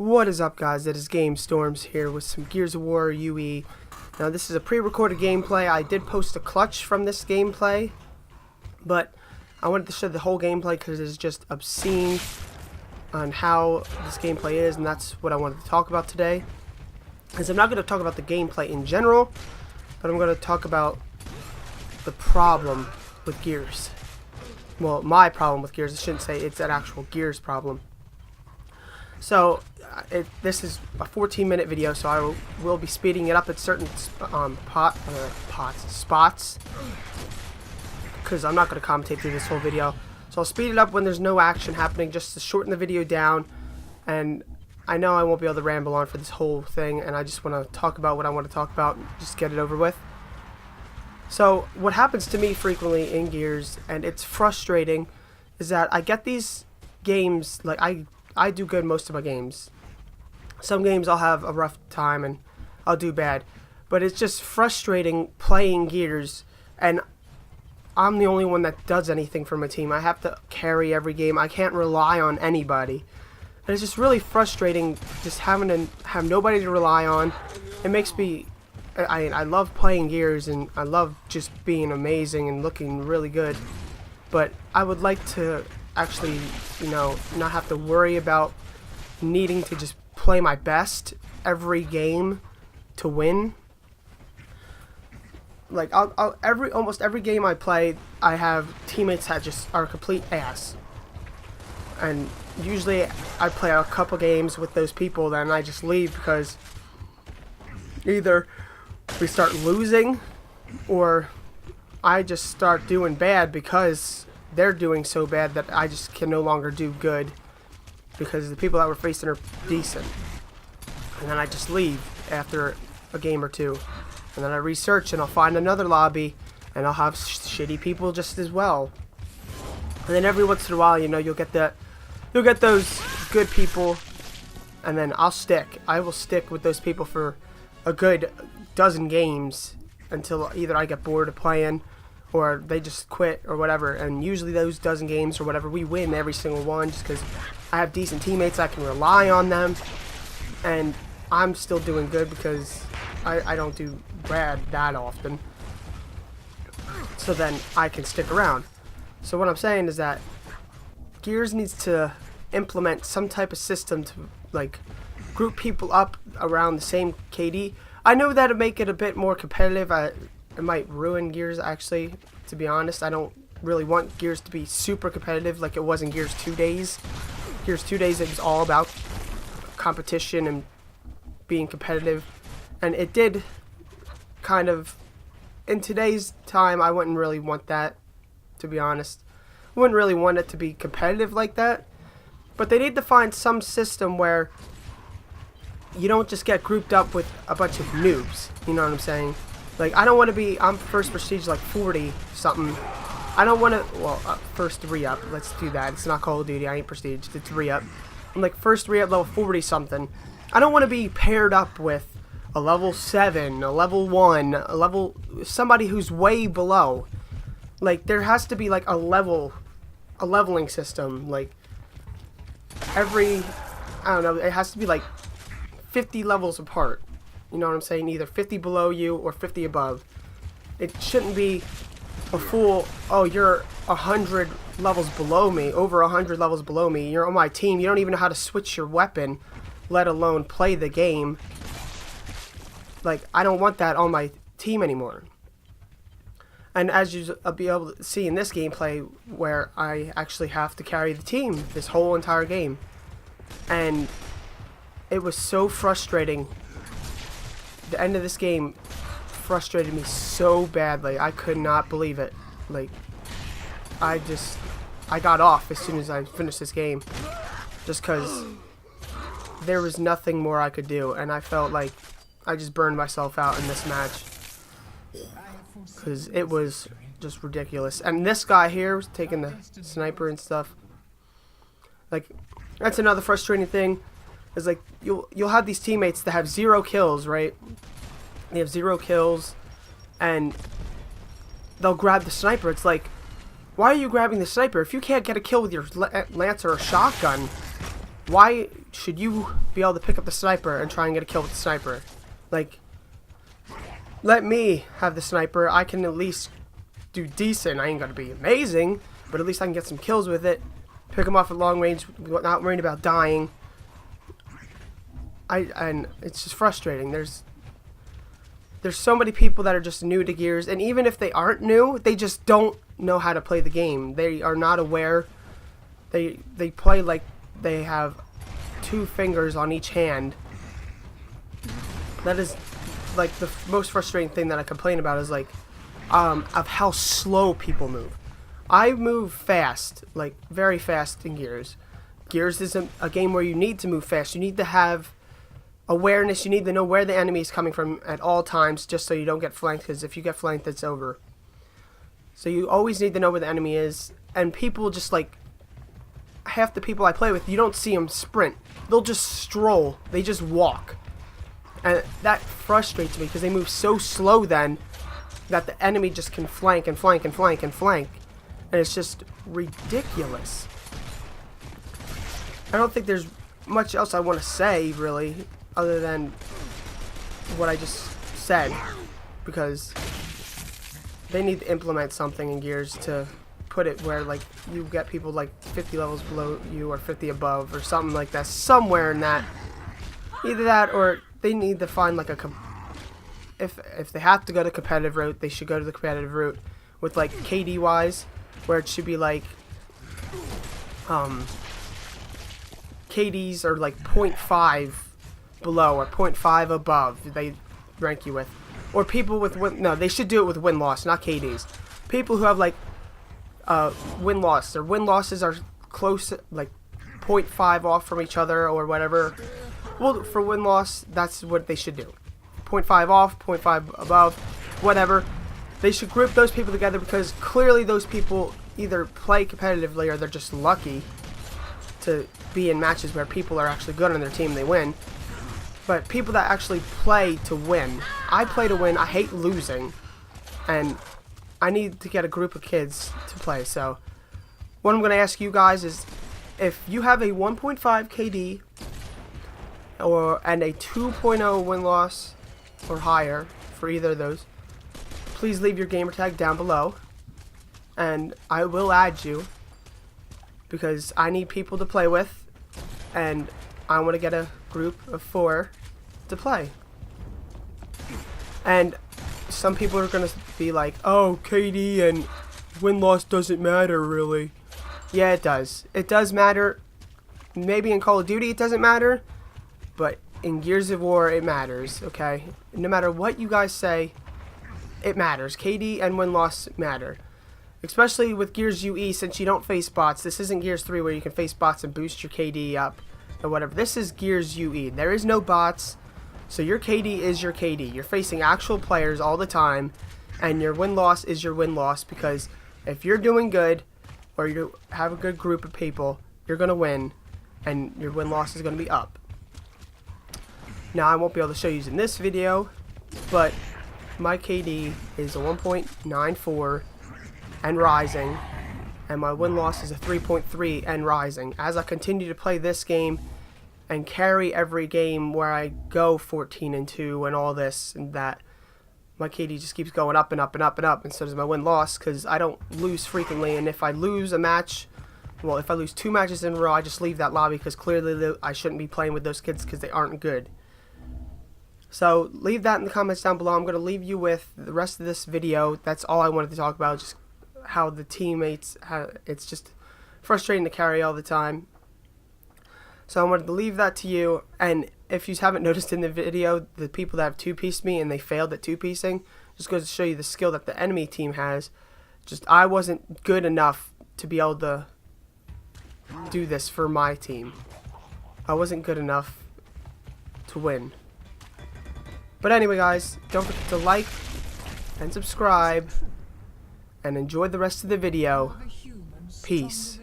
What is up, guys? It is Game Storms here with some Gears of War UE. Now this is a pre-recorded gameplay. I did post a clutch from this gameplay, but I wanted to show the whole gameplay because it is just obscene on how this gameplay is, and that's what I wanted to talk about today. Because I'm not going to talk about the gameplay in general, but I'm going to talk about the problem with Gears. Well, my problem with Gears. I shouldn't say it's an actual Gears problem. So, this is a 14-minute video, so I will be speeding it up at certain spots, because I'm not going to commentate through this whole video. So I'll speed it up when there's no action happening, just to shorten the video down. And I know I won't be able to ramble on for this whole thing, and I just want to talk about what I want to talk about, and just get it over with. So, what happens to me frequently in Gears, and it's frustrating, is that I get these games, like I do good most of my games. Some games I'll have a rough time and I'll do bad. But it's just frustrating playing Gears, and I'm the only one that does anything for my team. I have to carry every game. I can't rely on anybody. And it's just really frustrating just having to have nobody to rely on. It makes me... I love playing Gears, and I love just being amazing and looking really good. But I would like to actually, not have to worry about needing to just play my best every game to win. Like almost every game I play, I have teammates that just are complete ass. And usually I play a couple games with those people, then I just leave because either we start losing or I just start doing bad because they're doing so bad that I just can no longer do good because the people that we're facing are decent. And then I just leave after a game or two. And then I research and I'll find another lobby and I'll have shitty people just as well. And then every once in a while, you'll get those good people, and then I will stick with those people for a good dozen games until either I get bored of playing or they just quit or whatever. And usually those dozen games or whatever, we win every single one just because I have decent teammates. I can rely on them, and I'm still doing good because I don't do bad that often. So then I can stick around. So what I'm saying is that Gears needs to implement some type of system to group people up around the same KD. I know that'd make it a bit more competitive. It might ruin Gears, actually, to be honest. I don't really want Gears to be super competitive like it was in Gears 2 days. Gears 2 days, it was all about competition and being competitive. And it did kind of, in today's time, I wouldn't really want that, to be honest. I wouldn't really want it to be competitive like that. But they need to find some system where you don't just get grouped up with a bunch of noobs. You know what I'm saying? Like, I don't want to be, I'm first prestige like 40 something. I don't want to, well, first re-up. Let's do that. It's not Call of Duty. I ain't prestige. It's re-up. I'm like first re-up level 40 something. I don't want to be paired up with a level 7, a level 1, somebody who's way below. Like, there has to be like a leveling system. Like, I don't know, it has to be like 50 levels apart. You know what I'm saying? Either 50 below you or 50 above. It shouldn't be a full, oh, you're 100 levels below me, over 100 levels below me, you're on my team, you don't even know how to switch your weapon, let alone play the game. Like, I don't want that on my team anymore. And as you'll be able to see in this gameplay, where I actually have to carry the team this whole entire game. And it was so frustrating. The end of this game frustrated me so badly. I could not believe it. Like, I got off as soon as I finished this game. Just because there was nothing more I could do. And I felt like I just burned myself out in this match. Because it was just ridiculous. And this guy here was taking the sniper and stuff. Like, that's another frustrating thing. Is like, you'll have these teammates that have 0 kills, right? They have 0 kills, and they'll grab the sniper. It's like, why are you grabbing the sniper? If you can't get a kill with your Lancer or shotgun, Why should you be able to pick up the sniper and try and get a kill with the sniper? Like, let me have the sniper. I can at least do decent. I ain't gonna be amazing, but at least I can get some kills with it. Pick them off at long range, not worrying about dying. And it's just frustrating. There's so many people that are just new to Gears, and even if they aren't new, they just don't know how to play the game. They are not aware. They play like they have 2 fingers on each hand. That is like the most frustrating thing that I complain about is like of how slow people move. I move fast, like very fast in Gears. Gears is a game where you need to move fast. You need to have awareness. You need to know where the enemy is coming from at all times, just so you don't get flanked, because if you get flanked, it's over. So you always need to know where the enemy is. And people just like, half the people I play with, you don't see them sprint. They'll just stroll. They just walk. And that frustrates me because they move so slow then that the enemy just can flank and flank and flank and flank. And it's just ridiculous. I don't think there's much else I want to say, really, other than what I just said. Because they need to implement something in Gears to put it where, like, you get people, like, 50 levels below you or 50 above or something like that. Somewhere in that. Either that or they need to find, like, if they have to go the competitive route, they should go to the competitive route with, like, KD-wise, where it should be, like, KDs are, like, 0.5 below or 0.5 above they rank you with. Or people with no, they should do it with win-loss, not KDs. People who have, like, win-loss. Their win-losses are close, like, 0.5 off from each other or whatever. Well, for win-loss, that's what they should do. 0.5 off, 0.5 above, whatever. They should group those people together because clearly those people either play competitively or they're just lucky to be in matches where people are actually good on their team and they win. But people that actually play to win. I play to win. I hate losing. And I need to get a group of kids to play. So what I'm going to ask you guys is if you have a 1.5 KD and a 2.0 win-loss or higher for either of those, please leave your gamer tag down below. And I will add you because I need people to play with. And I want to get a group of 4 to play. And some people are going to be like, oh, KD and win-loss doesn't matter, really. Yeah, it does. It does matter. Maybe in Call of Duty it doesn't matter. But in Gears of War, it matters, okay? No matter what you guys say, it matters. KD and win-loss matter. Especially with Gears UE, since you don't face bots. This isn't Gears 3 where you can face bots and boost your KD up or whatever. This is Gears UE. There is no bots, so your KD is your KD. You're facing actual players all the time, and your win-loss is your win-loss because if you're doing good or you have a good group of people, you're going to win, and your win-loss is going to be up. Now, I won't be able to show you in this video, but my KD is a 1.94 and rising, and my win-loss is a 3.3 and rising. As I continue to play this game and carry every game where I go 14-2 and all this and that, my KD just keeps going up and up and up and up, and so does my win-loss because I don't lose frequently. And if I lose a match, well, if I lose 2 matches in a row, I just leave that lobby because clearly I shouldn't be playing with those kids because they aren't good. So leave that in the comments down below. I'm going to leave you with the rest of this video. That's all I wanted to talk about, just how the teammates, it's just frustrating to carry all the time. So I wanted to leave that to you. And if you haven't noticed in the video, the people that have 2-pieced me and they failed at 2-piecing, just goes to show you the skill that the enemy team has. Just I wasn't good enough to be able to do this for my team. I wasn't good enough to win. But anyway, guys, don't forget to like and subscribe and enjoy the rest of the video. Peace.